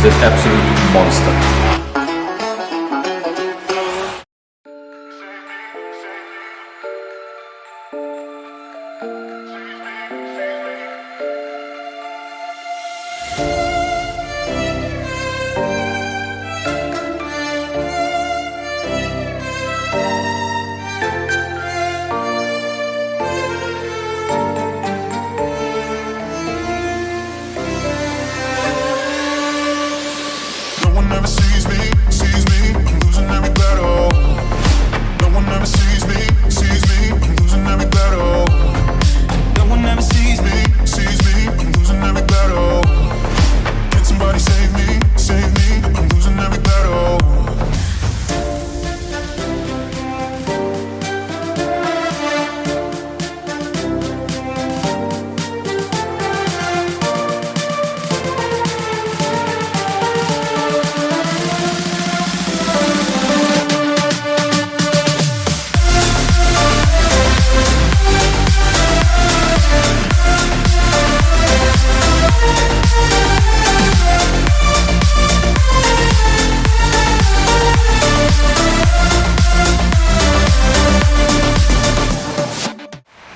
is an absolute monster.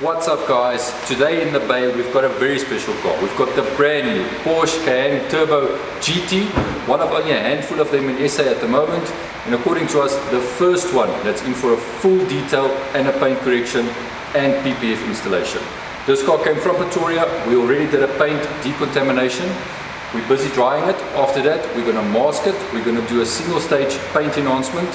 What's up guys, today in the bay we've got a very special car. We've got the brand new Porsche Cayenne Turbo GT, one of only a handful of them in SA at the moment, and according to us the first one that's in for a full detail and a paint correction and PPF installation. This car came from Pretoria. We already did a paint decontamination. We're busy drying it. After that we're going to mask it, we're going to do a single stage paint enhancement,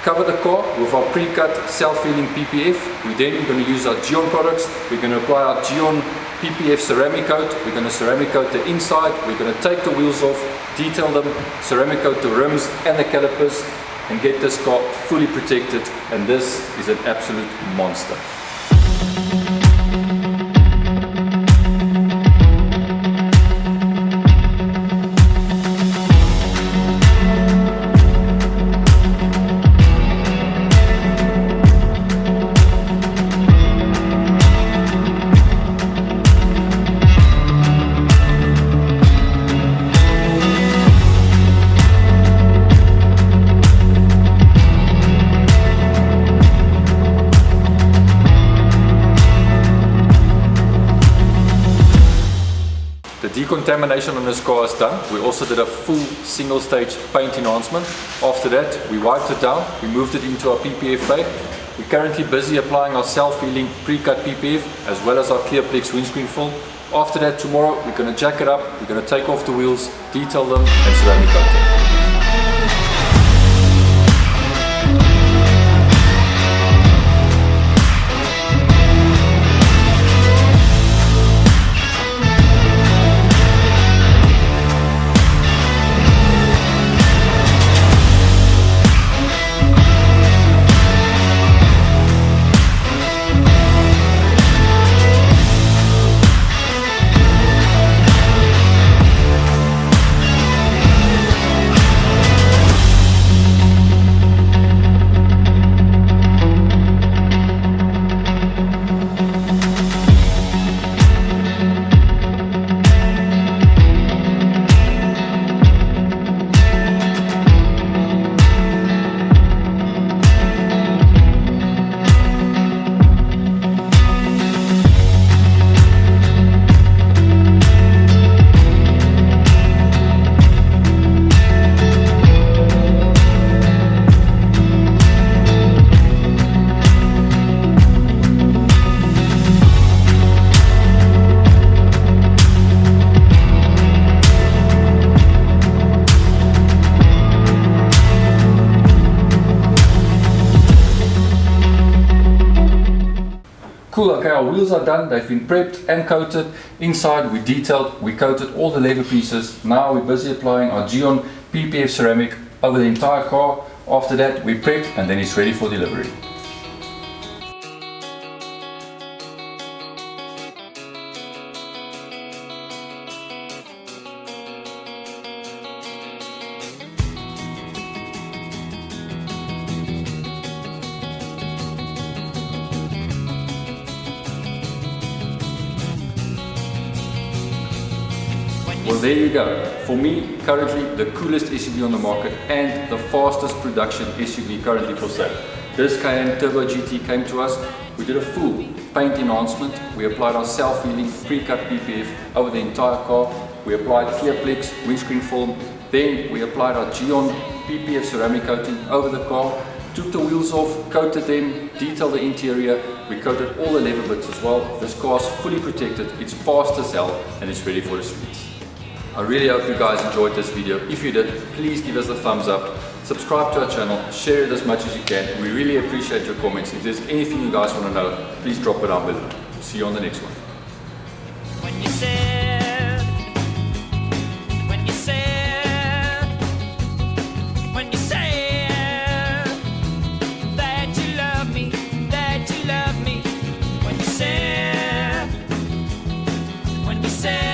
cover the car with our pre-cut self-healing PPF. We're then going to use our Geon products. We're going to apply our Geon PPF ceramic coat. We're going to ceramic coat the inside. We're going to take the wheels off, detail them, ceramic coat the rims and the calipers, and get this car fully protected. And this is an absolute monster. The decontamination on this car is done. We also did a full single stage paint enhancement. After that we wiped it down, we moved it into our PPF bay. We're currently busy applying our self-healing pre-cut PPF as well as our Clearplex windscreen film. After that tomorrow we're going to jack it up, we're going to take off the wheels, detail them and ceramic coat them. Cool, okay, our wheels are done, they've been prepped and coated. Inside we detailed, we coated all the leather pieces. Now we're busy applying our Geon PPF ceramic over the entire car. After that we prep and then it's ready for delivery. Well, there you go. For me, currently the coolest SUV on the market and the fastest production SUV currently for sale. This Cayenne Turbo GT came to us. We did a full paint enhancement. We applied our self-healing pre-cut PPF over the entire car. We applied Clearplex windscreen film. Then we applied our Geon PPF ceramic coating over the car. Took the wheels off, coated them, detailed the interior. We coated all the leather bits as well. This car is fully protected. It's fast as hell and it's ready for the streets. I really hope you guys enjoyed this video. If you did, please give us a thumbs up. Subscribe to our channel, share it as much as you can. We really appreciate your comments. If there's anything you guys want to know, please drop it down below. See you on the next one. When you said, when you said, when you said that you love me, when you said, when you said